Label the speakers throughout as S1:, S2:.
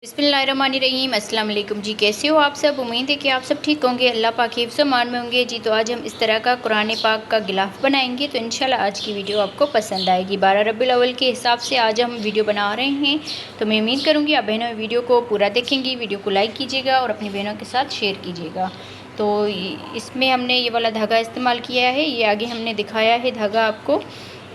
S1: बिस्मिल्लाहिर्रहमानिर्रहीम। अस्सलाम वालेकुम जी, कैसे हो आप सब। उम्मीद है कि आप सब ठीक होंगे, अल्लाह पाक के हिफ्ज़ मान में होंगे जी। तो आज हम इस तरह का कुरान पाक का गिलाफ़ बनाएंगे, तो इंशाल्लाह आज की वीडियो आपको पसंद आएगी। 12 रबीउल अव्वल के हिसाब से आज हम वीडियो बना रहे हैं, तो मैं उम्मीद करूँगी आप बहनों वीडियो को पूरा देखेंगी। वीडियो को लाइक कीजिएगा और अपनी बहनों के साथ शेयर कीजिएगा। तो इसमें हमने ये वाला धागा इस्तेमाल किया है, ये आगे हमने दिखाया है धागा आपको।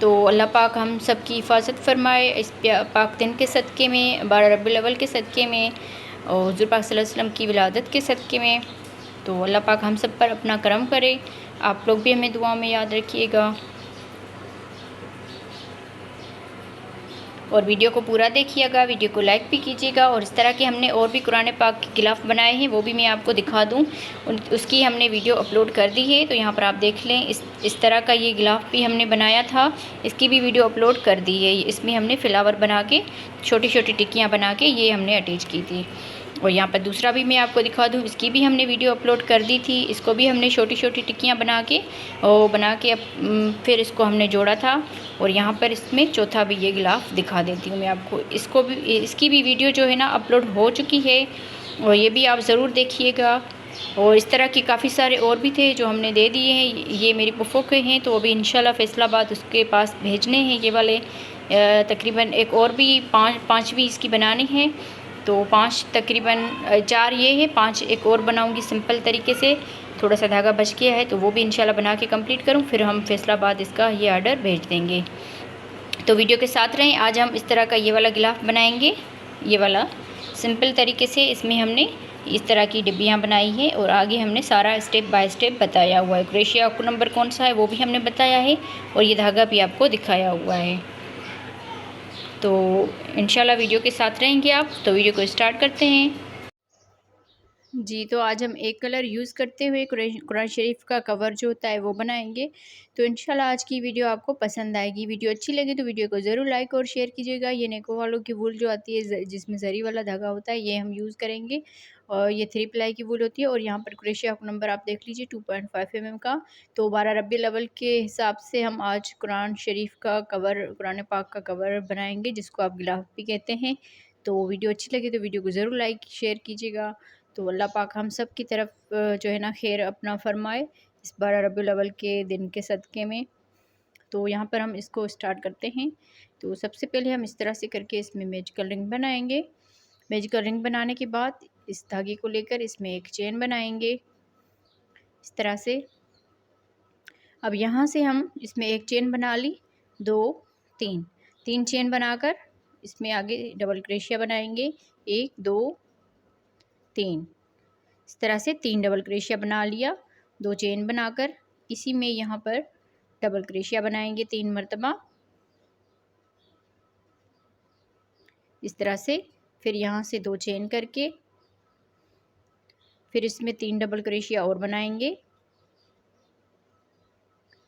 S1: तो अल्लाह पाक हम सब की हिफाजत फरमाए इस पाक दिन के सदक़े में, 12 रबीउल अव्वल के सदक़े में और हुज़ूर पाक सल्लल्लाहु अलैहि वसल्लम की विलादत के सदक़े में। तो अल्लाह पाक हम सब पर अपना करम करे। आप लोग भी हमें दुआ में याद रखिएगा और वीडियो को पूरा देखिएगा, वीडियो को लाइक भी कीजिएगा। और इस तरह के हमने और भी कुरान पाक के गिलाफ़ बनाए हैं, वो भी मैं आपको दिखा दूँ। उसकी हमने वीडियो अपलोड कर दी है, तो यहाँ पर आप देख लें। इस तरह का ये गिलाफ़ भी हमने बनाया था, इसकी भी वीडियो अपलोड कर दी है। इसमें हमने फ्लावर बना के, छोटी छोटी टिक्कियाँ बना के ये हमने अटैच की थी। और यहाँ पर दूसरा भी मैं आपको दिखा दूँ, इसकी भी हमने वीडियो अपलोड कर दी थी। इसको भी हमने छोटी छोटी टिक्कियाँ बना के फिर इसको हमने जोड़ा था। और यहाँ पर इसमें चौथा भी ये गिलाफ़ दिखा देती हूँ मैं आपको। इसकी भी वीडियो जो है ना अपलोड हो चुकी है, और ये भी आप ज़रूर देखिएगा। और इस तरह के काफ़ी सारे और भी थे जो हमने दे दिए हैं। ये मेरी फुफो के हैं, तो अभी इंशाल्लाह फैसलाबाद उसके पास भेजने हैं ये वाले। तकरीबन एक और भी पाँच भी इसकी बनानी है। तो 5 तकरीबन 4 ये है, 5 एक और बनाऊंगी सिंपल तरीके से। थोड़ा सा धागा बच गया है, तो वो भी इंशाल्लाह बना के कंप्लीट करूँ, फिर हम फैसलाबाद इसका ये ऑर्डर भेज देंगे। तो वीडियो के साथ रहें। आज हम इस तरह का ये वाला गिलाफ़ बनाएंगे, ये वाला सिंपल तरीके से। इसमें हमने इस तरह की डिब्बियाँ बनाई है और आगे हमने सारा स्टेप बाय स्टेप बताया हुआ है। क्रोशिया का नंबर कौन सा है वो भी हमने बताया है, और ये धागा भी आपको दिखाया हुआ है। तो इंशाल्लाह वीडियो के साथ रहेंगे आप। तो वीडियो को स्टार्ट करते हैं जी। तो आज हम एक कलर यूज़ करते हुए कुरान शरीफ का कवर जो होता है वो बनाएंगे। तो इंशाल्लाह आज की वीडियो आपको पसंद आएगी। वीडियो अच्छी लगे तो वीडियो को ज़रूर लाइक और शेयर कीजिएगा। ये नेको वालों की वूल जो आती है, जिसमें जरी वाला धागा होता है, ये हम यूज़ करेंगे। और ये 3 प्लाई की वूल होती है। और यहाँ पर क्रोशिया का नंबर आप देख लीजिए 2.5 mm का। तो 12 रबीउल अव्वल के हिसाब से हम आज कुरान शरीफ का कवर, कुरान पाक का कवर बनाएंगे, जिसको आप गिलाफ भी कहते हैं। तो वीडियो अच्छी लगे तो वीडियो को ज़रूर लाइक शेयर कीजिएगा। तो अल्लाह पाक हम सब की तरफ जो है ना खैर अपना फरमाए इस 12 रबीउल अव्वल के दिन के सदक़े में। तो यहाँ पर हम इसको स्टार्ट करते हैं। तो सबसे पहले हम इस तरह से करके इसमें मैजिकल रिंग बनाएंगे। मैजिकल रिंग बनाने के बाद इस धागे को लेकर इसमें एक चेन बनाएंगे इस तरह से। अब यहाँ से हम इसमें एक चेन बना ली, 2 3 चेन बनाकर इसमें आगे डबल क्रोशिया बनाएंगे। 1 2 3 इस तरह से 3 डबल क्रोशिया बना लिया। 2 चेन बनाकर इसी में यहाँ पर डबल क्रोशिया बनाएंगे 3 मरतबा इस तरह से। फिर यहाँ से 2 चेन करके फिर इसमें 3 डबल क्रोशिया और बनाएंगे।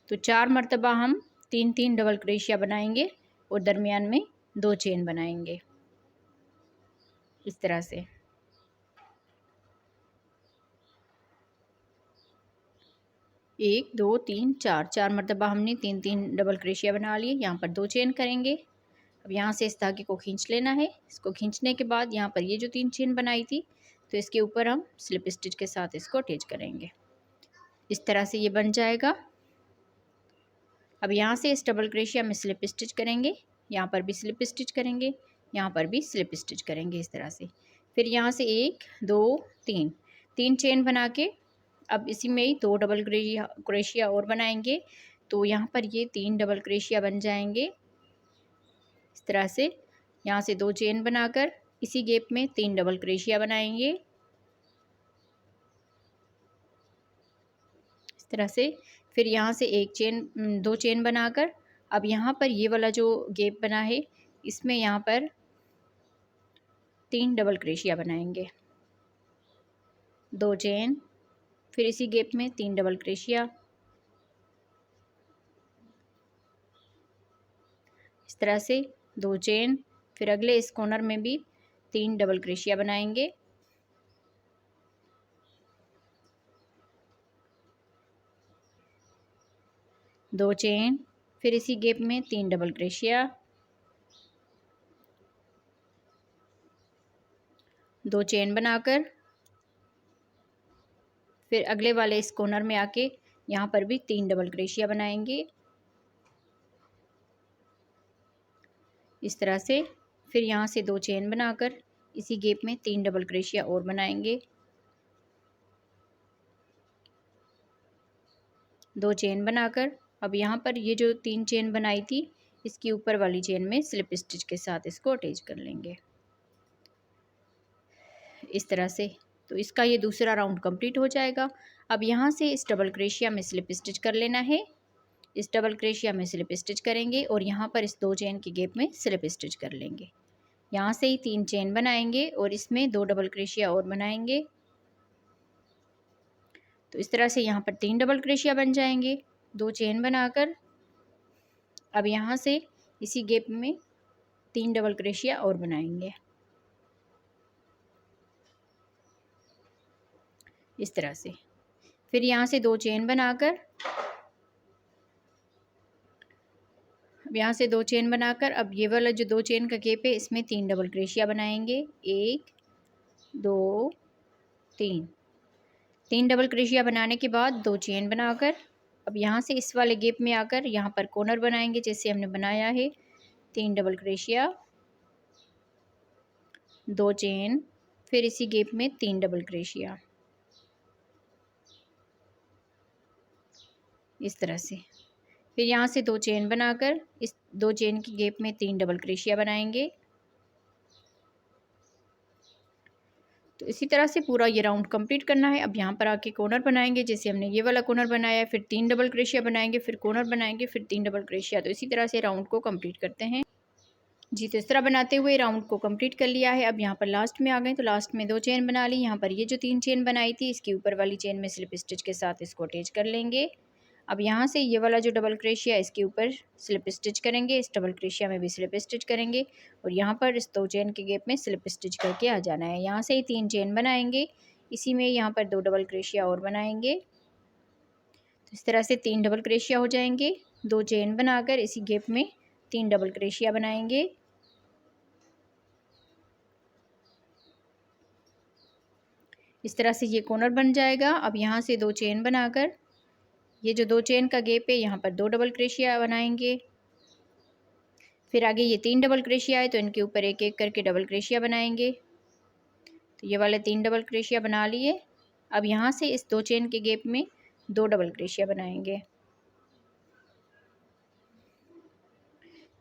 S1: तो 4 मरतबा हम 3 डबल क्रोशिया बनाएंगे और दरमियान में 2 चेन बनाएंगे इस तरह से। 1 2 3 4 मरतबा हमने 3 डबल क्रोशिया बना लिए। यहाँ पर 2 चेन करेंगे। अब यहाँ से इस धागे को खींच लेना है। इसको खींचने के बाद यहाँ पर ये जो 3 चेन बनाई थी, तो इसके ऊपर हम स्लिप स्टिच के साथ इसको अटैच करेंगे। इस तरह से ये बन जाएगा। अब यहाँ से इस डबल क्रोशिया में स्लिप स्टिच करेंगे, यहाँ पर भी स्लिप स्टिच करेंगे, यहाँ पर भी स्लिप स्टिच करेंगे इस तरह से। फिर यहाँ से 1 2 3 चेन बना के अब इसी में ही 2 डबल क्रोशिया और बनाएंगे। तो यहाँ पर ये 3 डबल क्रोशिया बन जाएंगे इस तरह से। यहाँ से 2 चेन बनाकर इसी गैप में 3 डबल क्रोशिया बनाएंगे इस तरह से। फिर यहाँ से 2 चेन बनाकर अब यहाँ पर ये वाला जो गैप बना है, इसमें यहाँ पर 3 डबल क्रोशिया बनाएंगे। 2 चेन, फिर इसी गैप में 3 डबल क्रोशिया इस तरह से। 2 चेन, फिर अगले इस कॉर्नर में भी 3 डबल क्रोशिया बनाएंगे। दो चेन, फिर इसी गैप में 3 डबल क्रोशिया 2 चेन बनाकर फिर अगले वाले इस कॉर्नर में आके यहाँ पर भी 3 डबल क्रोशिया बनाएंगे इस तरह से। फिर यहाँ से 2 चेन बनाकर इसी गैप में 3 डबल क्रोशिया और बनाएंगे। 2 चेन बनाकर अब यहाँ पर ये जो 3 चेन बनाई थी इसकी ऊपर वाली चेन में स्लिप स्टिच के साथ इसको अटैच कर लेंगे इस तरह से। तो इसका ये दूसरा राउंड कंप्लीट हो जाएगा। अब यहाँ से इस डबल क्रोशिया में स्लिप स्टिच कर लेना है। इस डबल क्रोशिया में स्लिप स्टिच करेंगे और यहाँ पर इस 2 चेन के गैप में स्लिप स्टिच कर लेंगे। यहाँ से ही 3 चेन बनाएंगे और इसमें 2 डबल क्रोशिया और बनाएंगे। तो इस तरह से यहाँ पर 3 डबल क्रोशिया बन जाएंगे। 2 चेन बनाकर अब यहाँ से इसी गैप में 3 डबल क्रोशिया और बनाएंगे इस तरह से। फिर यहाँ से 2 चेन बनाकर अब यहाँ से 2 चेन बनाकर अब ये वाला जो 2 चेन का गैप है इसमें 3 डबल क्रोशिया बनाएंगे। 1 2 3 डबल क्रोशिया बनाने के बाद 2 चेन बनाकर अब यहाँ से इस वाले गैप में आकर यहाँ पर कॉर्नर बनाएंगे जैसे हमने बनाया है। 3 डबल क्रोशिया 2 चेन फिर इसी गैप में 3 डबल क्रोशिया इस तरह से। फिर यहाँ से 2 चेन बनाकर इस 2 चेन की गैप में 3 डबल क्रोशिया बनाएंगे। तो इसी तरह से पूरा ये राउंड कंप्लीट करना है। अब यहाँ पर आके कॉर्नर बनाएंगे जैसे हमने ये वाला कॉर्नर बनाया है। फिर 3 डबल क्रोशिया बनाएंगे फिर कॉर्नर बनाएंगे फिर 3 डबल क्रोशिया। तो इसी तरह से राउंड को कंप्लीट करते हैं जी। तो इस तरह बनाते हुए राउंड को कंप्लीट कर लिया है। अब यहाँ पर लास्ट में आ गए तो लास्ट में 2 चेन बना ली। यहाँ पर ये जो 3 चेन बनाई थी इसकी ऊपर वाली चेन में स्लिप स्टिच के साथ इसको अटैच कर लेंगे। अब यहाँ से ये वाला जो डबल क्रोशिया इसके ऊपर स्लिप स्टिच करेंगे। इस डबल क्रोशिया में भी स्लिप स्टिच करेंगे और यहाँ पर इस 2 चेन के गैप में स्लिप स्टिच करके आ जाना है। यहाँ से ही 3 चेन बनाएंगे इसी में यहाँ पर 2 डबल क्रोशिया और बनाएंगे। तो इस तरह से 3 डबल क्रोशिया हो जाएंगे। 2 चेन बनाकर इसी गैप में 3 डबल क्रोशिया बनाएंगे। इस तरह से ये कॉर्नर बन जाएगा। अब यहाँ से 2 चेन बनाकर ये जो 2 चेन का गैप है यहाँ पर 2 डबल क्रोशिया बनाएंगे। फिर आगे ये 3 डबल क्रोशिया है तो इनके ऊपर एक एक करके डबल क्रोशिया बनाएंगे। तो ये वाले 3 डबल क्रोशिया बना लिए। अब यहाँ से इस 2 चेन के गैप में 2 डबल क्रोशिया बनाएंगे।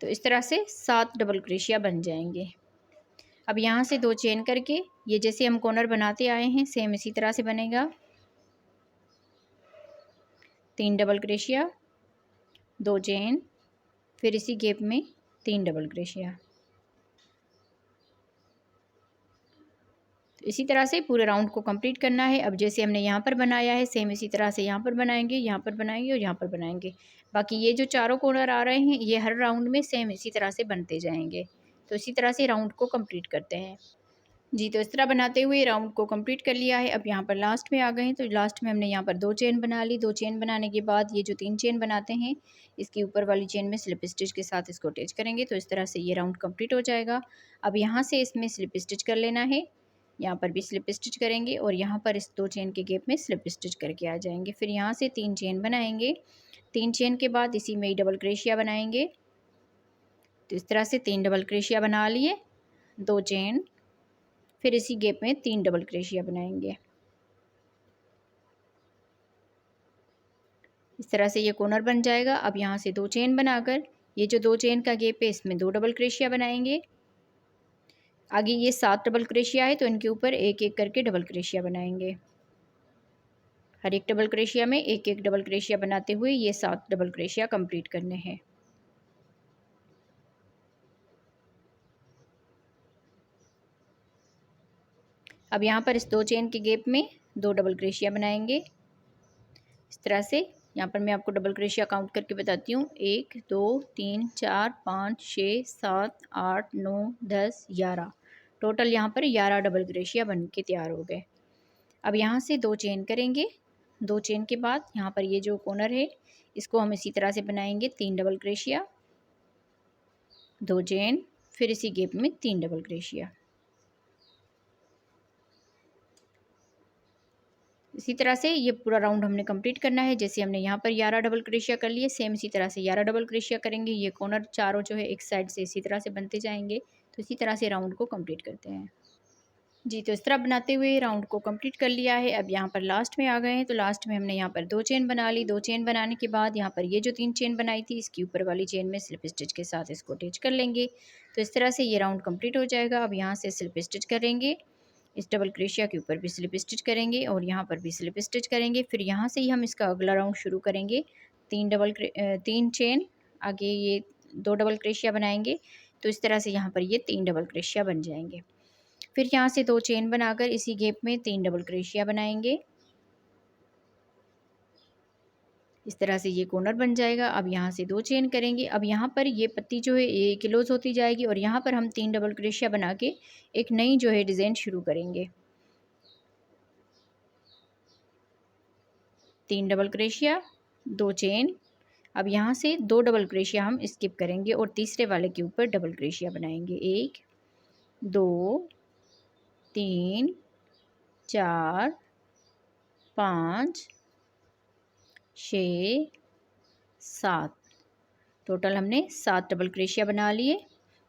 S1: तो इस तरह से 7 डबल क्रोशिया बन जाएंगे। अब यहाँ से 2 चेन करके ये जैसे हम कॉर्नर बनाते आए हैं सेम इसी तरह से बनेगा। 3 डबल क्रोशिया 2 चेन फिर इसी गैप में 3 डबल क्रोशिया। तो इसी तरह से पूरे राउंड को कंप्लीट करना है। अब जैसे हमने यहाँ पर बनाया है सेम इसी तरह से यहाँ पर बनाएंगे, यहाँ पर बनाएंगे और यहाँ पर बनाएंगे। बाकी ये जो चारों कॉर्नर आ रहे हैं ये हर राउंड में सेम इसी तरह से बनते जाएंगे। तो इसी तरह से राउंड को कंप्लीट करते हैं जी। तो इस तरह बनाते हुए राउंड को कंप्लीट कर लिया है। अब यहाँ पर लास्ट में आ गए हैं तो लास्ट में हमने यहाँ पर 2 चेन बना ली। 2 चेन बनाने के बाद ये जो 3 चेन बनाते हैं इसकी ऊपर वाली चेन में स्लिप स्टिच के साथ इसको अटैच करेंगे। तो इस तरह से ये राउंड कंप्लीट हो जाएगा। अब यहाँ से इसमें स्लिप स्टिच कर लेना है। यहाँ पर भी स्लिप स्टिच करेंगे और यहाँ पर इस 2 चेन के गैप में स्लिप स्टिच करके आ जाएंगे। फिर यहाँ से 3 चेन बनाएंगे। 3 चेन के बाद इसी में ही डबल क्रोशिया बनाएंगे। तो इस तरह से 3 डबल क्रोशिया बना लिए। 2 चेन फिर इसी गैप में 3 डबल क्रोशिया बनाएंगे। इस तरह से ये कॉर्नर बन जाएगा। अब यहाँ से 2 चेन बनाकर ये जो 2 चेन का गैप है इसमें 2 डबल क्रोशिया बनाएंगे। आगे ये 7 डबल क्रोशिया है तो इनके ऊपर एक एक करके डबल क्रोशिया बनाएंगे। हर एक डबल क्रोशिया में एक एक डबल क्रोशिया बनाते हुए ये 7 डबल क्रोशिया कंप्लीट करने हैं। अब यहाँ पर इस 2 चेन के गैप में 2 डबल क्रोशिया बनाएंगे। इस तरह से यहाँ पर मैं आपको डबल क्रोशिया काउंट करके बताती हूँ। 1 2 3 4 5 6 7 8 9 10 11 टोटल यहाँ पर 11 डबल क्रोशिया बन के तैयार हो गए। अब यहाँ से 2 चेन करेंगे। 2 चेन के बाद यहाँ पर ये जो कॉर्नर है इसको हम इसी तरह से बनाएंगे। 3 डबल क्रोशिया 2 चेन फिर इसी गैप में 3 डबल क्रोशिया। इसी तरह से ये पूरा राउंड हमने कंप्लीट करना है। जैसे हमने यहाँ पर 11 डबल क्रोशिया कर लिए, सेम इसी तरह से 11 डबल क्रोशिया करेंगे। ये कॉर्नर चारों जो है एक साइड से इसी तरह से बनते जाएंगे। तो इसी तरह से राउंड को कंप्लीट करते हैं जी। तो इस तरह बनाते हुए राउंड को कंप्लीट कर लिया है। अब यहाँ पर लास्ट में आ गए हैं। तो लास्ट में हमने यहाँ पर 2 चेन बना ली। 2 चेन बनाने के बाद यहाँ पर ये जो 3 चेन बनाई थी, इसकी ऊपर वाली चेन में स्लिप स्टिच के साथ इसको अटैच कर लेंगे। तो इस तरह से ये राउंड कंप्लीट हो जाएगा। अब यहाँ से स्लिप स्टिच करेंगे, इस डबल क्रोशिया के ऊपर भी स्लिप स्टिच करेंगे और यहाँ पर भी स्लिप स्टिच करेंगे। फिर यहाँ से ही हम इसका अगला राउंड शुरू करेंगे। 3 चेन आगे ये 2 डबल क्रोशिया बनाएंगे। तो इस तरह से यहाँ पर ये 3 डबल क्रोशिया बन जाएंगे। फिर यहाँ से 2 चेन बनाकर इसी गैप में 3 डबल क्रोशिया बनाएंगे। इस तरह से ये कॉर्नर बन जाएगा। अब यहाँ से 2 चेन करेंगे। अब यहाँ पर ये पत्ती जो है ये क्लोज होती जाएगी और यहाँ पर हम 3 डबल क्रोशिया बना के एक नई जो है डिज़ाइन शुरू करेंगे। 3 डबल क्रोशिया, 2 चेन। अब यहाँ से 2 डबल क्रोशिया हम स्किप करेंगे और तीसरे वाले के ऊपर डबल क्रोशिया बनाएंगे। 1 2 3 4 5 6 7, टोटल हमने 7 डबल क्रोशिया बना लिए।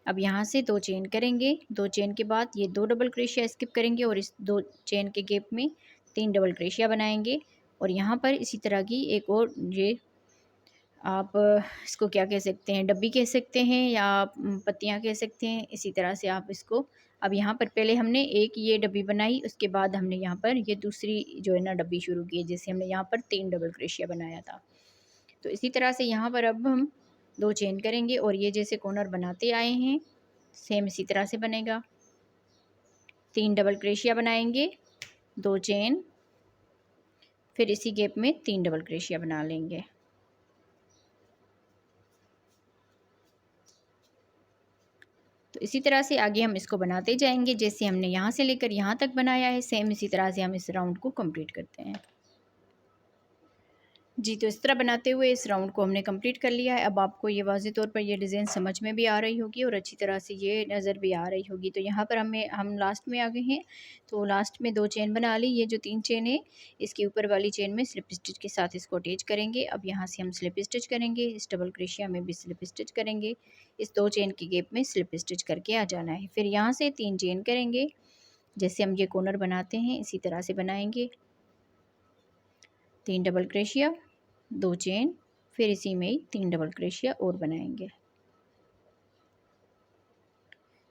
S1: अब यहाँ से 2 चेन करेंगे। 2 चेन के बाद ये 2 डबल क्रोशिया स्किप करेंगे और इस 2 चेन के गैप में 3 डबल क्रोशिया बनाएंगे। और यहाँ पर इसी तरह की एक और, ये आप इसको क्या कह सकते हैं, डब्बी कह सकते हैं या पत्तियाँ कह सकते हैं, इसी तरह से आप इसको। अब यहाँ पर पहले हमने एक ये डब्बी बनाई, उसके बाद हमने यहाँ पर ये दूसरी जो है ना डब्बी शुरू की, जैसे हमने यहाँ पर 3 डबल क्रोशिया बनाया था। तो इसी तरह से यहाँ पर अब हम 2 चेन करेंगे और ये जैसे कॉर्नर बनाते आए हैं सेम इसी तरह से बनेगा। 3 डबल क्रोशिया बनाएंगे, 2 चेन, फिर इसी गैप में 3 डबल क्रोशिया बना लेंगे। तो इसी तरह से आगे हम इसको बनाते जाएंगे। जैसे हमने यहाँ से लेकर यहाँ तक बनाया है सेम इसी तरह से हम इस राउंड को कंप्लीट करते हैं जी। तो इस तरह बनाते हुए इस राउंड को हमने कंप्लीट कर लिया है। अब आपको ये वाज़ेह तौर पर ये डिज़ाइन समझ में भी आ रही होगी और अच्छी तरह से ये नज़र भी आ रही होगी। तो यहाँ पर हम लास्ट में आ गए हैं। तो लास्ट में 2 चेन बना ली। ये जो 3 चेन है इसके ऊपर वाली चेन में स्लिप स्टिच के साथ इसको अटैच करेंगे। अब यहाँ से हम स्लिप स्टिच करेंगे, इस डबल क्रोशिया में भी स्लिप स्टिच करेंगे, इस 2 चेन की गैप में स्लिप स्टिच करके आ जाना है। फिर यहाँ से 3 चेन करेंगे, जैसे हम ये कॉर्नर बनाते हैं इसी तरह से बनाएंगे। 3 डबल क्रोशिया, 2 चेन, फिर इसी में ही 3 डबल क्रोशिया और बनाएंगे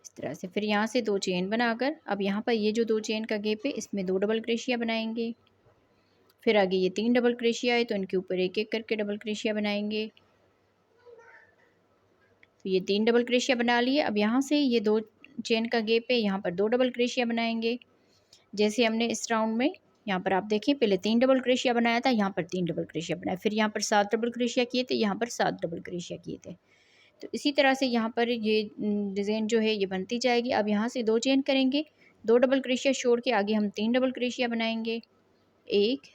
S1: इस तरह से। फिर यहाँ से 2 चेन बनाकर अब यहाँ पर ये जो 2 चेन का गैप है इसमें 2 डबल क्रोशिया बनाएंगे। फिर आगे ये 3 डबल क्रोशिया है तो इनके ऊपर एक एक करके डबल क्रोशिया बनाएंगे। तो ये 3 डबल क्रोशिया बना लिए। अब यहाँ से ये 2 चेन का गैप है, यहाँ पर 2 डबल क्रोशिया बनाएंगे। जैसे हमने इस राउंड में यहाँ पर आप देखिए पहले 3 डबल क्रोशिया बनाया था, यहाँ पर 3 डबल क्रोशिया बनाया, फिर यहाँ पर 7 डबल क्रोशिया किए थे, यहाँ पर 7 डबल क्रोशिया किए थे। तो इसी तरह से यहाँ पर ये डिज़ाइन जो है ये बनती जाएगी। अब यहाँ से 2 चेन करेंगे, 2 डबल क्रोशिया छोड़ के आगे हम 3 डबल क्रोशिया बनाएंगे। 1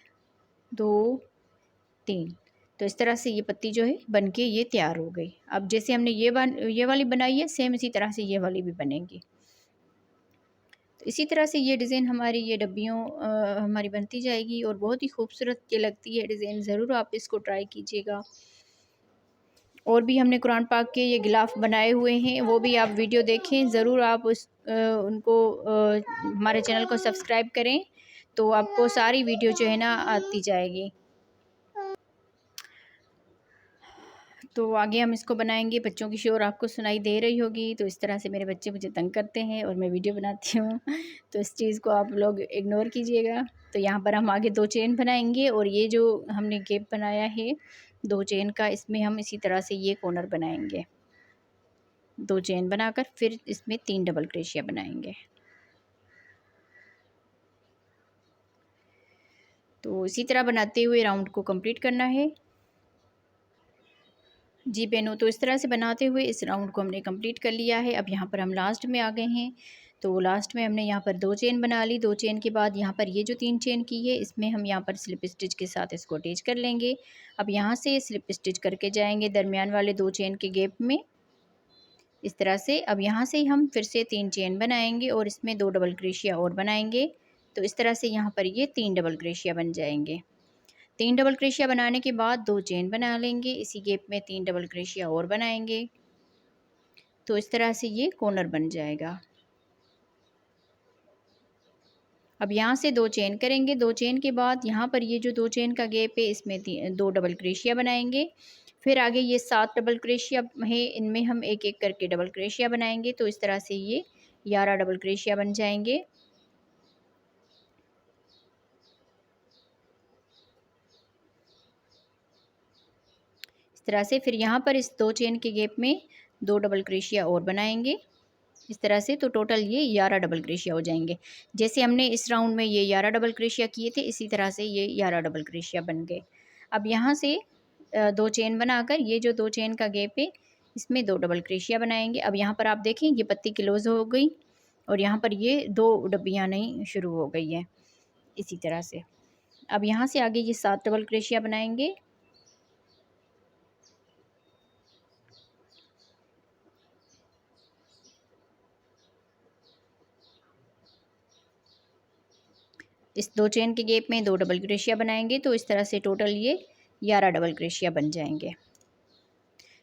S1: 2 3। तो इस तरह से ये पत्ती जो है बनके ये तैयार हो गई। अब जैसे हमने ये वाली बनाई है सेम इसी तरह से ये वाली भी बनेगी। तो इसी तरह से ये डिज़ाइन हमारी ये डब्बियों हमारी बनती जाएगी और बहुत ही खूबसूरत ये लगती है डिज़ाइन। ज़रूर आप इसको ट्राई कीजिएगा। और भी हमने कुरान पाक के ये गिलाफ़ बनाए हुए हैं, वो भी आप वीडियो देखें ज़रूर। आप उनको हमारे चैनल को सब्सक्राइब करें तो आपको सारी वीडियो जो है ना आती जाएगी। तो आगे हम इसको बनाएंगे। बच्चों की शोर आपको सुनाई दे रही होगी। तो इस तरह से मेरे बच्चे मुझे तंग करते हैं और मैं वीडियो बनाती हूँ, तो इस चीज़ को आप लोग इग्नोर कीजिएगा। तो यहाँ पर हम आगे 2 चेन बनाएंगे और ये जो हमने गैप बनाया है 2 चेन का, इसमें हम इसी तरह से ये कॉर्नर बनाएंगे। 2 चेन बनाकर फिर इसमें 3 डबल क्रोशिया बनाएंगे। तो इसी तरह बनाते हुए राउंड को कंप्लीट करना है जी बहनों। तो इस तरह से बनाते हुए इस राउंड को हमने कंप्लीट कर लिया है। अब यहाँ पर हम लास्ट में आ गए हैं। तो लास्ट में हमने यहाँ पर 2 चेन बना ली। 2 चेन के बाद यहाँ पर ये जो 3 चेन की है इसमें हम यहाँ पर स्लिप स्टिच के साथ इसको अटैच कर लेंगे। अब यहाँ से स्लिप स्टिच करके जाएंगे दरमियान वाले 2 चेन के गैप में इस तरह से। अब यहाँ से हम फिर से 3 चेन बनाएंगे और इसमें 2 डबल क्रोशिया और बनाएंगे। तो इस तरह से यहाँ पर ये 3 डबल क्रोशिया बन जाएंगे। 3 डबल क्रोशिया बनाने के बाद 2 चेन बना लेंगे, इसी गैप में 3 डबल क्रोशिया और बनाएंगे। तो इस तरह से ये कॉर्नर बन जाएगा। अब यहाँ से 2 चेन करेंगे, 2 चेन के बाद यहाँ पर ये जो 2 चेन का गैप है इसमें 2 डबल क्रोशिया बनाएंगे। फिर आगे ये 7 डबल क्रोशिया है, इनमें हम एक एक करके डबल क्रोशिया बनाएंगे। तो इस तरह से ये 11 डबल क्रोशिया बन जाएंगे। इस तरह से फिर यहाँ पर इस 2 चेन के गैप में 2 डबल क्रोशिया और बनाएंगे इस तरह से। तो टोटल ये 11 डबल क्रोशिया हो जाएंगे। जैसे हमने इस राउंड में ये 11 डबल क्रोशिया किए थे, इसी तरह से ये 11 डबल क्रोशिया बन गए। अब यहाँ से 2 चेन बनाकर ये जो 2 चेन का गैप है इसमें 2 डबल क्रोशिया बनाएंगे। अब यहाँ पर आप देखें ये पत्ती क्लोज हो गई और यहाँ पर ये 2 डब्बियाँ नहीं शुरू हो गई है इसी तरह से। अब यहाँ से आगे ये 7 डबल क्रोशिया बनाएंगे। इस 2 चेन के गैप में 2 डबल क्रोशिया बनाएंगे। तो इस तरह से टोटल ये 11 डबल क्रोशिया बन जाएंगे।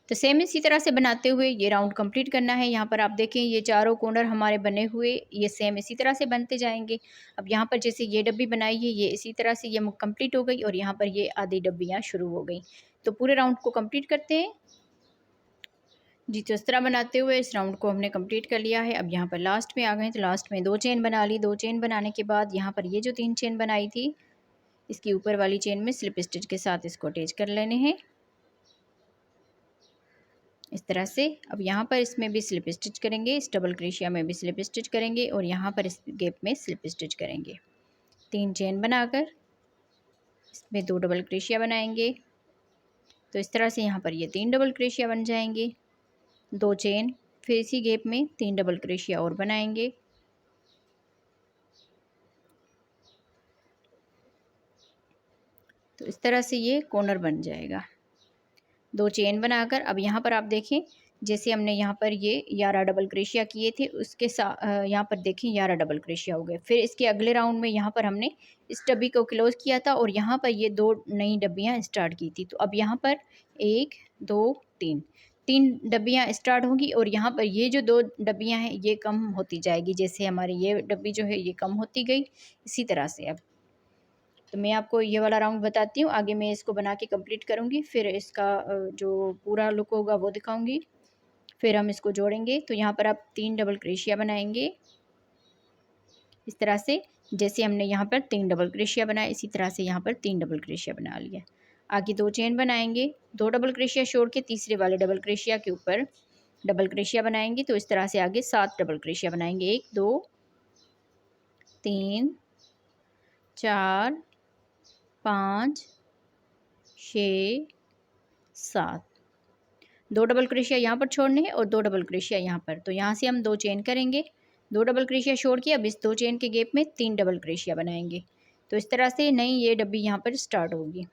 S1: तो सेम इसी तरह से बनाते हुए ये राउंड कंप्लीट करना है। यहाँ पर आप देखें ये चारों कॉर्नर हमारे बने हुए ये सेम इसी तरह से बनते जाएंगे। अब यहाँ पर जैसे ये डब्बी बनाई है ये इसी तरह से ये कंप्लीट हो गई और यहाँ पर ये आधी डब्बियाँ शुरू हो गई। तो पूरे राउंड को कंप्लीट करते हैं जी। तो इस तरह बनाते हुए इस राउंड को हमने कंप्लीट कर लिया है। अब यहाँ पर लास्ट में आ गए, तो लास्ट में 2 चेन बना ली। 2 चेन बनाने के बाद यहाँ पर ये जो 3 चेन बनाई थी इसकी ऊपर वाली चेन में स्लिप स्टिच के साथ इसको अटैच कर लेने हैं इस तरह से। अब यहाँ पर इसमें भी स्लिप स्टिच करेंगे, इस डबल क्रोशिया में भी स्लिप स्टिच करेंगे और यहाँ पर इस गैप में स्लिप स्टिच करेंगे। 3 चेन बनाकर इसमें 2 डबल क्रोशिया बनाएंगे। तो इस तरह से यहाँ पर ये 3 डबल क्रोशिया बन जाएंगे। 2 चेन, फिर इसी गैप में 3 डबल क्रोशिया और बनाएंगे। तो इस तरह से ये कॉर्नर बन जाएगा। 2 चेन बनाकर अब यहाँ पर आप देखें जैसे हमने यहाँ पर ये 11 डबल क्रोशिया किए थे उसके साथ यहाँ पर देखें 11 डबल क्रोशिया हो गए। फिर इसके अगले राउंड में यहाँ पर हमने इस डब्बी को क्लोज किया था और यहाँ पर ये 2 नई डब्बियाँ स्टार्ट की थी। तो अब यहाँ पर 1 2 3 डब्बियाँ स्टार्ट होंगी और यहाँ पर ये जो 2 डब्बियाँ हैं ये कम होती जाएगी। जैसे हमारी ये डब्बी जो है ये कम होती गई इसी तरह से। अब तो मैं आपको ये वाला राउंड बताती हूँ, आगे मैं इसको बना के कंप्लीट करूँगी, फिर इसका जो पूरा लुक होगा वो दिखाऊँगी, फिर हम इसको जोड़ेंगे। तो यहाँ पर आप 3 डबल क्रोशिया बनाएंगे इस तरह से। जैसे हमने यहाँ पर 3 डबल क्रोशिया बनाया इसी तरह से यहाँ पर 3 डबल क्रोशिया बना लिया। आगे 2 चेन बनाएंगे, 2 डबल क्रोशिया छोड़ के तीसरे वाले डबल क्रोशिया के ऊपर डबल क्रोशिया बनाएंगे। तो इस तरह से आगे 7 डबल क्रोशिया बनाएंगे। 1 2 3 4 5 6 7, 2 डबल क्रोशिया यहाँ पर छोड़ने हैं और 2 डबल क्रोशिया यहाँ पर। तो यहाँ से हम 2 चेन करेंगे, 2 डबल क्रोशिया छोड़ के अब इस 2 चेन के गैप में 3 डबल क्रोशिया बनाएंगे। तो इस तरह से नई ये डब्बी यहाँ पर स्टार्ट होगी।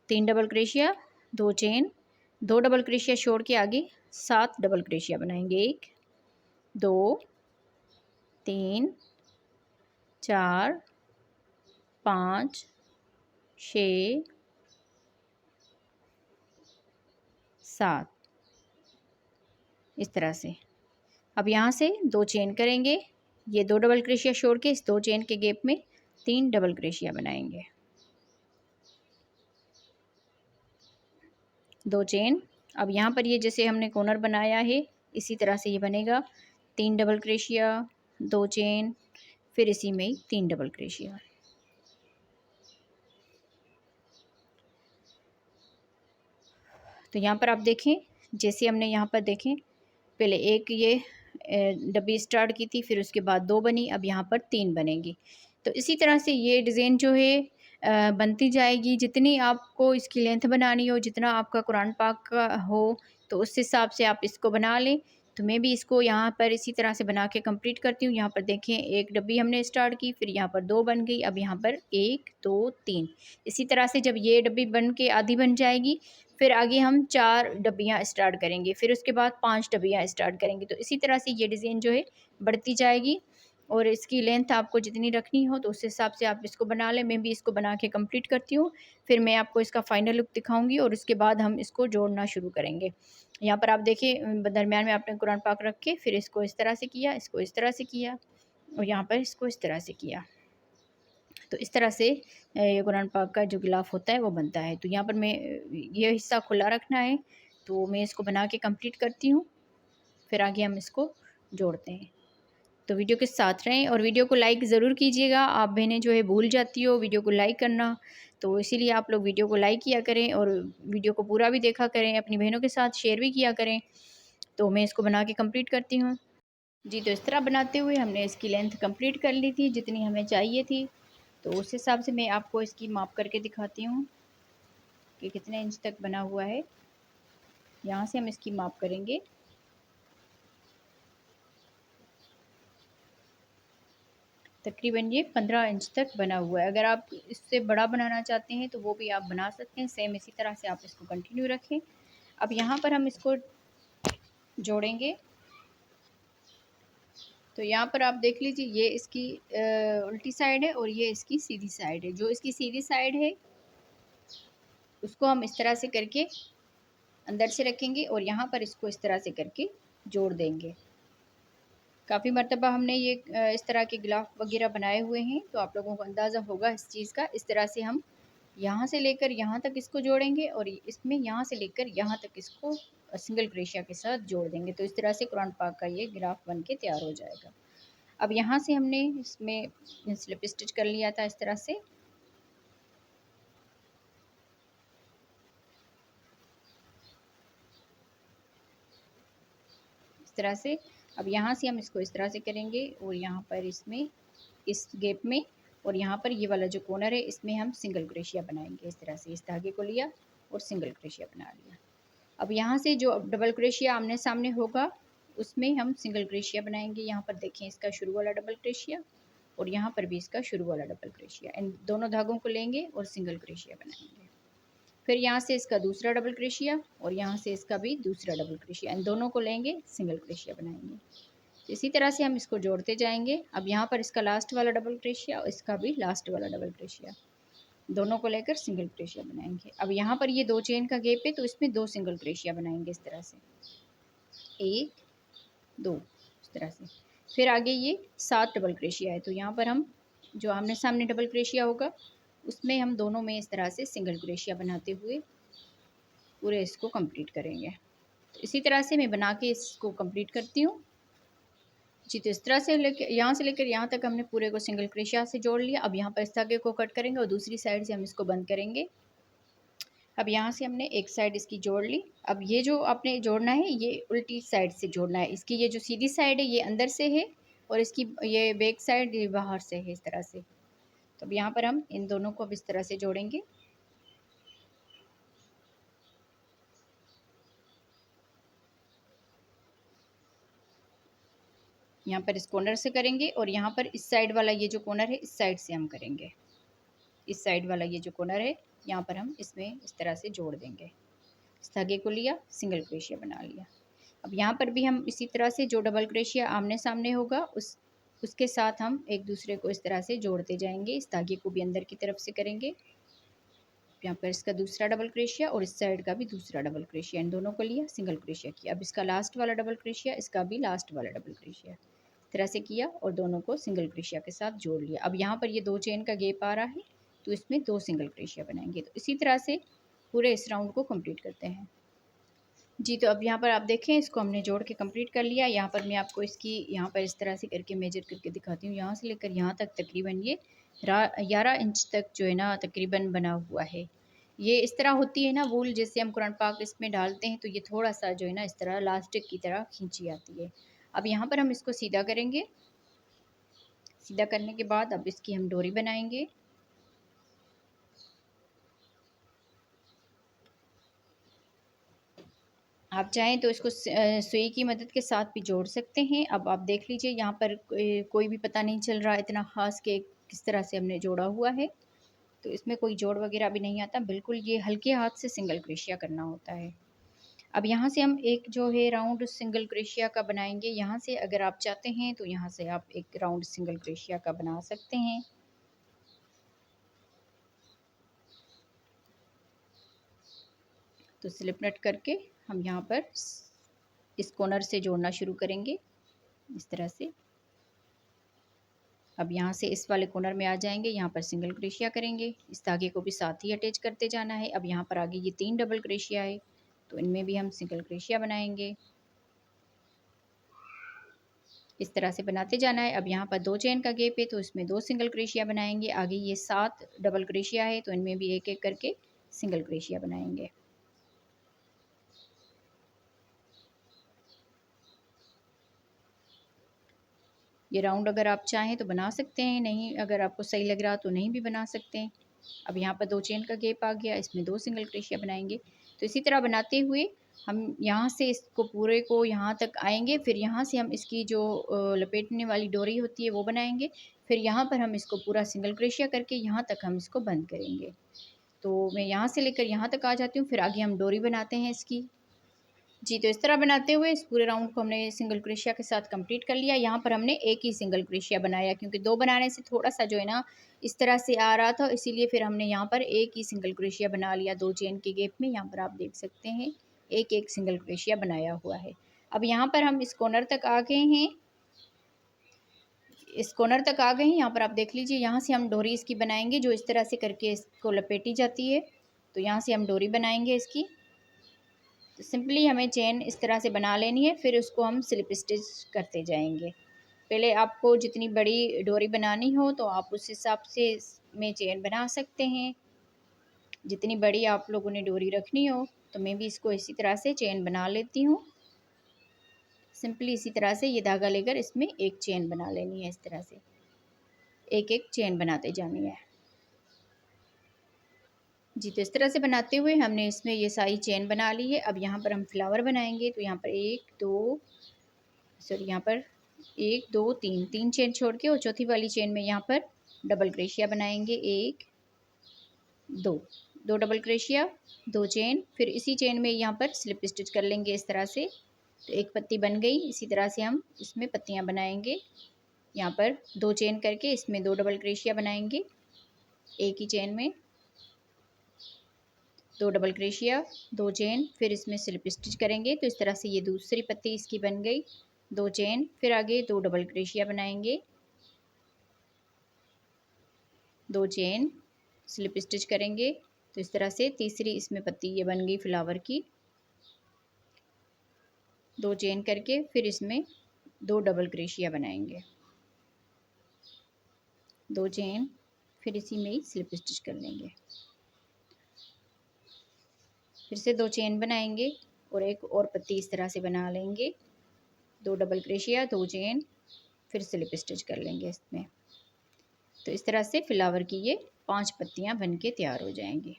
S1: 3 double crochet, 2 chain, 2 double crochet छोड़ के आगे 7 डबल क्रोशिया बनाएंगे। 1 2 3 4 5 6 7 इस तरह से। अब यहाँ से 2 चेन करेंगे, ये 2 डबल क्रोशिया छोड़ के इस 2 चेन के गैप में 3 डबल क्रोशिया बनाएंगे। 2 चेन, अब यहाँ पर ये जैसे हमने कॉर्नर बनाया है इसी तरह से ये बनेगा। 3 डबल क्रोशिया, 2 चेन, फिर इसी में 3 डबल क्रोशिया। तो यहाँ पर आप देखें जैसे हमने यहाँ पर देखें पहले एक ये डब्बी स्टार्ट की थी, फिर उसके बाद 2 बनी, अब यहाँ पर 3 बनेगी। तो इसी तरह से ये डिज़ाइन जो है बनती जाएगी। जितनी आपको इसकी लेंथ बनानी हो, जितना आपका कुरान पाक का हो, तो उस हिसाब से आप इसको बना लें। तो मैं भी इसको यहाँ पर इसी तरह से बना के कंप्लीट करती हूँ। यहाँ पर देखें एक डब्बी हमने स्टार्ट की, फिर यहाँ पर 2 बन गई, अब यहाँ पर 1 2 3। इसी तरह से जब ये डब्बी बन के आधी बन जाएगी फिर आगे हम 4 डब्बियाँ स्टार्ट करेंगे, फिर उसके बाद 5 डब्बियाँ स्टार्ट करेंगे। तो इसी तरह से ये डिज़ाइन जो है बढ़ती जाएगी। और इसकी लेंथ आपको जितनी रखनी हो तो उस हिसाब से आप इसको बना लें। मैं भी इसको बना के कंप्लीट करती हूँ, फिर मैं आपको इसका फ़ाइनल लुक दिखाऊंगी और उसके बाद हम इसको जोड़ना शुरू करेंगे। यहाँ पर आप देखिए दरमियान में आपने कुरान पाक रख के फिर इसको इस तरह से किया, इसको इस तरह से किया और यहाँ पर इसको इस तरह से किया। तो इस तरह से ये कुरान पाक का जो गिलाफ़ होता है वो बनता है। तो यहाँ पर मैं ये हिस्सा खुला रखना है, तो मैं इसको बना के कंप्लीट करती हूँ, फिर आगे हम इसको जोड़ते हैं। तो वीडियो के साथ रहें और वीडियो को लाइक ज़रूर कीजिएगा। आप बहनें जो है भूल जाती हो वीडियो को लाइक करना, तो इसीलिए आप लोग वीडियो को लाइक किया करें और वीडियो को पूरा भी देखा करें, अपनी बहनों के साथ शेयर भी किया करें। तो मैं इसको बना के कंप्लीट करती हूँ जी। तो इस तरह बनाते हुए हमने इसकी लेंथ कंप्लीट कर ली थी जितनी हमें चाहिए थी। तो उस हिसाब से मैं आपको इसकी माप करके दिखाती हूँ कि कितने इंच तक बना हुआ है। यहाँ से हम इसकी माप करेंगे। तकरीबन ये 15 इंच तक बना हुआ है। अगर आप इससे बड़ा बनाना चाहते हैं तो वो भी आप बना सकते हैं। सेम इसी तरह से आप इसको कंटिन्यू रखें। अब यहाँ पर हम इसको जोड़ेंगे। तो यहाँ पर आप देख लीजिए, ये इसकी उल्टी साइड है और ये इसकी सीधी साइड है। जो इसकी सीधी साइड है उसको हम इस तरह से करके अंदर से रखेंगे और यहाँ पर इसको इस तरह से करके जोड़ देंगे। काफ़ी मरतबा हमने ये इस तरह के गिलाफ वगैरह बनाए हुए हैं, तो आप लोगों को अंदाज़ा होगा इस चीज़ का। इस तरह से हम यहाँ से लेकर यहाँ तक इसको जोड़ेंगे और इसमें यहाँ से लेकर यहाँ तक इसको सिंगल क्रेशिया के साथ जोड़ देंगे। तो इस तरह से कुरान पाक का ये गिलाफ बन के तैयार हो जाएगा। अब यहाँ से हमने इसमें स्लिप स्टिच कर लिया था इस तरह से। इस तरह से अब यहाँ से हम इसको इस तरह से करेंगे और यहाँ पर इसमें इस गैप में और यहाँ पर ये वाला जो कॉर्नर है इसमें हम सिंगल क्रोशिया बनाएंगे। इस तरह से इस धागे को लिया और सिंगल क्रोशिया बना लिया। अब यहाँ से जो डबल क्रोशिया आमने सामने होगा उसमें हम सिंगल क्रोशिया बनाएंगे। यहाँ पर देखें, इसका शुरू वाला डबल क्रोशिया और यहाँ पर भी इसका शुरू वाला डबल क्रोशिया, इन दोनों धागों को लेंगे और सिंगल क्रोशिया बनाएंगे। फिर यहाँ से इसका दूसरा डबल क्रोशिया और यहाँ से इसका भी दूसरा डबल क्रोशिया, इन दोनों को लेंगे, सिंगल क्रोशिया बनाएंगे। तो इसी तरह से हम इसको जोड़ते जाएंगे। अब यहाँ पर इसका लास्ट वाला डबल क्रोशिया और इसका भी लास्ट वाला डबल क्रोशिया, दोनों को लेकर सिंगल क्रोशिया बनाएंगे। अब यहाँ पर ये दो चेन का गैप है तो इसमें दो सिंगल क्रोशिया बनाएंगे इस तरह से, एक दो, इस तरह से। फिर आगे ये 7 डबल क्रोशिया है, तो यहाँ पर हम जो आमने सामने डबल क्रोशिया होगा उसमें हम दोनों में इस तरह से सिंगल क्रोशिया बनाते हुए पूरे इसको कंप्लीट करेंगे। तो इसी तरह से मैं बना के इसको कंप्लीट करती हूँ जी। तो इस तरह से लेकर यहाँ तक हमने पूरे को सिंगल क्रोशिया से जोड़ लिया। अब यहाँ पर इस धागे को कट करेंगे और दूसरी साइड से हम इसको बंद करेंगे। अब यहाँ से हमने एक साइड इसकी जोड़ ली। अब ये जो आपने जोड़ना है ये उल्टी साइड से जोड़ना है। इसकी ये जो सीधी साइड है ये अंदर से है और इसकी ये बैक साइड ये बाहर से है, इस तरह से। तो अब यहाँ पर हम इन दोनों को अब इस तरह से जोड़ेंगे। यहाँ पर इस कॉर्नर से करेंगे और यहाँ पर इस साइड वाला ये जो कॉर्नर है इस साइड से हम करेंगे। इस साइड वाला ये जो कॉर्नर है यहाँ पर हम इसमें इस तरह से जोड़ देंगे। इस धागे को लिया, सिंगल क्रोशिया बना लिया। अब यहाँ पर भी हम इसी तरह से जो डबल क्रोशिया आमने सामने होगा उसके साथ हम एक दूसरे को इस तरह से जोड़ते जाएंगे। इस धागे को भी अंदर की तरफ से करेंगे। यहाँ पर इसका दूसरा डबल क्रोशिया और इस साइड का भी दूसरा डबल क्रोशिया, इन दोनों को लिया, सिंगल क्रोशिया किया। अब इसका लास्ट वाला डबल क्रोशिया, इसका भी लास्ट वाला डबल क्रोशिया, इस तरह से किया और दोनों को सिंगल क्रोशिया के साथ जोड़ लिया। अब यहाँ पर ये दो चेन का गैप आ रहा है तो इसमें दो सिंगल क्रोशिया बनाएंगे। तो इसी तरह से पूरे इस राउंड को कंप्लीट करते हैं जी। तो अब यहाँ पर आप देखें, इसको हमने जोड़ के कंप्लीट कर लिया। यहाँ पर मैं आपको इसकी यहाँ पर इस तरह से करके मेजर करके दिखाती हूँ। यहाँ से लेकर यहाँ तक तकरीबन ये 11 इंच तक जो है ना तकरीबन बना हुआ है। ये इस तरह होती है ना वूल, जैसे हम कुरान पाक इसमें डालते हैं तो ये थोड़ा सा जो है ना इस तरह लास्टिक की तरह खींची आती है। अब यहाँ पर हम इसको सीधा करेंगे। सीधा करने के बाद अब इसकी हम डोरी बनाएंगे। आप चाहें तो इसको सुई की मदद के साथ भी जोड़ सकते हैं। अब आप देख लीजिए, यहाँ पर कोई भी पता नहीं चल रहा इतना ख़ास कि किस तरह से हमने जोड़ा हुआ है। तो इसमें कोई जोड़ वगैरह भी नहीं आता, बिल्कुल ये हल्के हाथ से सिंगल क्रोशिया करना होता है। अब यहाँ से हम एक जो है राउंड सिंगल क्रोशिया का बनाएंगे। यहाँ से अगर आप चाहते हैं तो यहाँ से आप एक राउंड सिंगल क्रोशिया का बना सकते हैं। तो स्लिप नट करके हम यहाँ पर इस कॉर्नर से जोड़ना शुरू करेंगे इस तरह से। अब यहाँ से इस वाले कॉर्नर में आ जाएंगे, यहाँ पर सिंगल क्रोशिया करेंगे, इस धागे को भी साथ ही अटैच करते जाना है। अब यहाँ पर आगे ये 3 डबल क्रोशिया है तो इनमें भी हम सिंगल क्रोशिया बनाएंगे, इस तरह से बनाते जाना है। अब यहाँ पर 2 चेन का गैप है तो इसमें 2 सिंगल क्रोशिया बनाएंगे। आगे ये 7 डबल क्रोशिया है तो इनमें भी एक एक करके सिंगल क्रोशिया बनाएंगे। ये राउंड अगर आप चाहें तो बना सकते हैं, नहीं अगर आपको सही लग रहा तो नहीं भी बना सकते हैं। अब यहाँ पर 2 चेन का गैप आ गया, इसमें 2 सिंगल क्रोशिया बनाएंगे। तो इसी तरह बनाते हुए हम यहाँ से इसको पूरे को यहाँ तक आएंगे, फिर यहाँ से हम इसकी जो लपेटने वाली डोरी होती है वो बनाएंगे, फिर यहाँ पर हम इसको पूरा सिंगल क्रोशिया करके यहाँ तक हम इसको बंद करेंगे। तो मैं यहाँ से लेकर यहाँ तक आ जाती हूँ, फिर आगे हम डोरी बनाते हैं इसकी। जी, तो इस तरह बनाते हुए इस पूरे राउंड को हमने सिंगल क्रोशिया के साथ कंप्लीट कर लिया। यहाँ पर हमने एक ही सिंगल क्रोशिया बनाया क्योंकि 2 बनाने से थोड़ा सा जो है ना इस तरह से आ रहा था, इसीलिए फिर हमने यहाँ पर एक ही सिंगल क्रोशिया बना लिया 2 चेन के गैप में। यहाँ पर आप देख सकते हैं एक एक सिंगल क्रोशिया बनाया हुआ है। अब यहाँ पर हम इस कॉर्नर तक आ गए हैं, इस कॉर्नर तक आ गए हैं। यहाँ पर आप देख लीजिए, यहाँ से हम डोरी इसकी बनाएंगे जो इस तरह से करके इसको लपेटी जाती है। तो यहाँ से हम डोरी बनाएंगे इसकी। तो सिंपली हमें चेन इस तरह से बना लेनी है, फिर उसको हम स्लिप स्टिच करते जाएंगे। पहले आपको जितनी बड़ी डोरी बनानी हो तो आप उस हिसाब से इसमें चेन बना सकते हैं, जितनी बड़ी आप लोगों ने डोरी रखनी हो। तो मैं भी इसको इसी तरह से चेन बना लेती हूँ। सिंपली इसी तरह से ये धागा लेकर इसमें एक चेन बना लेनी है, इस तरह से एक एक चेन बनाते जानी है। जी, तो इस तरह से बनाते हुए हमने इसमें ये सारी चेन बना ली है। अब यहाँ पर हम फ्लावर बनाएंगे। तो यहाँ पर यहाँ पर 1 2 3 चेन छोड़ के और चौथी वाली चेन में यहाँ पर डबल क्रोशिया बनाएंगे। 1 2 डबल क्रोशिया, 2 चेन, फिर इसी चेन में यहाँ पर स्लिप स्टिच कर लेंगे इस तरह से। तो एक पत्ती बन गई। इसी तरह से हम इसमें पत्तियाँ बनाएंगे। यहाँ पर 2 चेन करके इसमें 2 डबल क्रोशिया बनाएंगे, एक ही चेन में 2 डबल क्रोशिया, 2 चेन, फिर इसमें स्लिप स्टिच करेंगे। तो इस तरह से ये दूसरी पत्ती इसकी बन गई। 2 चेन, फिर आगे 2 डबल क्रोशिया बनाएंगे, 2 चेन, स्लिप स्टिच करेंगे। तो इस तरह से तीसरी इसमें पत्ती ये बन गई फ्लावर की। 2 चेन करके फिर इसमें 2 डबल क्रोशिया बनाएंगे, 2 चेन, फिर इसी में ही स्लिप स्टिच कर लेंगे। फिर से 2 चेन बनाएंगे और एक और पत्ती इस तरह से बना लेंगे, 2 डबल क्रोशिया, 2 चेन, फिर स्लिप स्टिच कर लेंगे इसमें। तो इस तरह से फ्लावर की ये 5 पत्तियां बनके तैयार हो जाएंगी।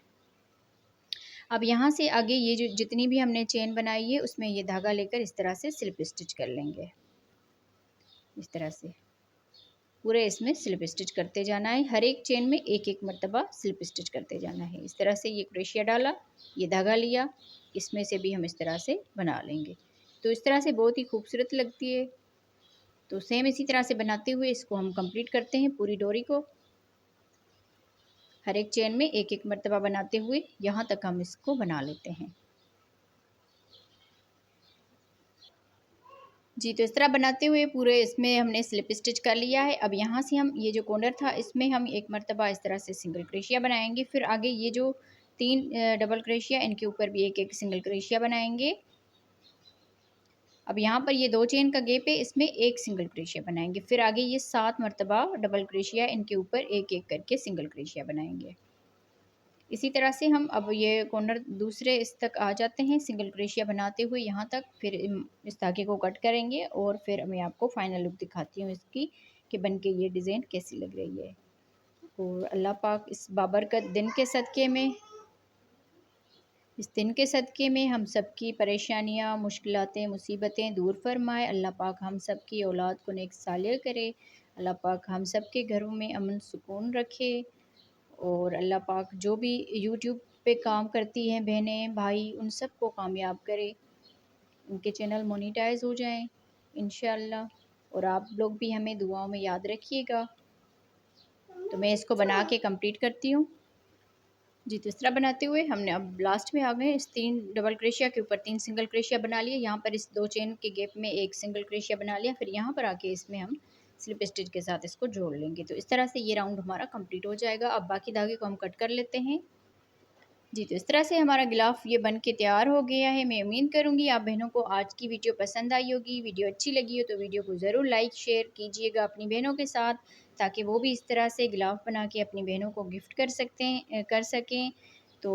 S1: अब यहाँ से आगे ये जो जितनी भी हमने चेन बनाई है उसमें ये धागा लेकर इस तरह से स्लिप स्टिच कर लेंगे। इस तरह से पूरे इसमें स्लिप स्टिच करते जाना है, हर एक चेन में एक एक मरतबा स्लिप स्टिच करते जाना है। इस तरह से ये क्रोशिया डाला, ये धागा लिया, इसमें से भी हम इस तरह से बना लेंगे। तो इस तरह से बहुत ही खूबसूरत लगती है। तो सेम इसी तरह से बनाते हुए इसको हम कंप्लीट करते हैं पूरी डोरी को। हर एक चेन में एक एक मरतबा बनाते हुए यहाँ तक हम इसको बना लेते हैं। जी, तो इस तरह बनाते हुए पूरे इसमें हमने स्लिप स्टिच कर लिया है। अब यहाँ से हम ये जो कॉर्नर था इसमें हम एक मरतबा इस तरह से सिंगल क्रोशिया बनाएंगे, फिर आगे ये जो 3 डबल क्रोशिया इनके ऊपर भी एक एक सिंगल क्रोशिया बनाएंगे। अब यहाँ पर ये 2 चेन का गैप है, इसमें एक सिंगल क्रोशिया बनाएंगे, फिर आगे ये 7 मरतबा डबल क्रोशिया इनके ऊपर एक एक करके सिंगल क्रोशिया बनाएंगे। इसी तरह से हम अब ये कॉर्नर दूसरे इस तक आ जाते हैं सिंगल क्रोशिया बनाते हुए यहाँ तक, फिर इस धागे को कट करेंगे और फिर मैं आपको फाइनल लुक दिखाती हूँ इसकी कि बन के ये डिज़ाइन कैसी लग रही है। और अल्लाह पाक इस बाबरकत दिन के सदक़े में, इस दिन के सदक़े में हम सब की परेशानियाँ, मुश्किलातें, मुसीबतें दूर फरमाए। अल्लाह पाक हम सब की औलाद को नेक सालिह करे। अल्लाह पाक हम सब के घरों में अमन सुकून रखे। और अल्लाह पाक जो भी यूट्यूब पे काम करती हैं बहनें भाई, उन सब को कामयाब करे, उनके चैनल मोनेटाइज हो जाएं इंशाअल्लाह। और आप लोग भी हमें दुआओं में याद रखिएगा। तो मैं इसको बना के कंप्लीट करती हूँ जी। तो इस तरह बनाते हुए हमने अब लास्ट में आ गए, इस 3 डबल क्रोशिया के ऊपर 3 सिंगल क्रोशिया बना लिए। यहाँ पर इस 2 चेन के गैप में 1 सिंगल क्रोशिया बना लिया। फिर यहाँ पर आके इसमें हम स्लिप स्टिच के साथ इसको जोड़ लेंगे। तो इस तरह से ये राउंड हमारा कंप्लीट हो जाएगा। अब बाकी धागे को हम कट कर लेते हैं जी। तो इस तरह से हमारा गिलाफ ये बन के तैयार हो गया है। मैं उम्मीद करूँगी आप बहनों को आज की वीडियो पसंद आई होगी। वीडियो अच्छी लगी हो तो वीडियो को ज़रूर लाइक शेयर कीजिएगा अपनी बहनों के साथ, ताकि वो भी इस तरह से गिलाफ बना के अपनी बहनों को गिफ्ट कर सकें। तो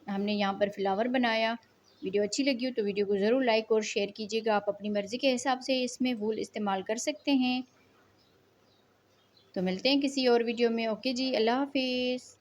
S1: हमने यहाँ पर फ्लावर बनाया। वीडियो अच्छी लगी हो तो वीडियो को ज़रूर लाइक और शेयर कीजिएगा। आप अपनी मर्ज़ी के हिसाब से इसमें वूल इस्तेमाल कर सकते हैं। तो मिलते हैं किसी और वीडियो में। ओके जी, अल्लाह हाफिज़।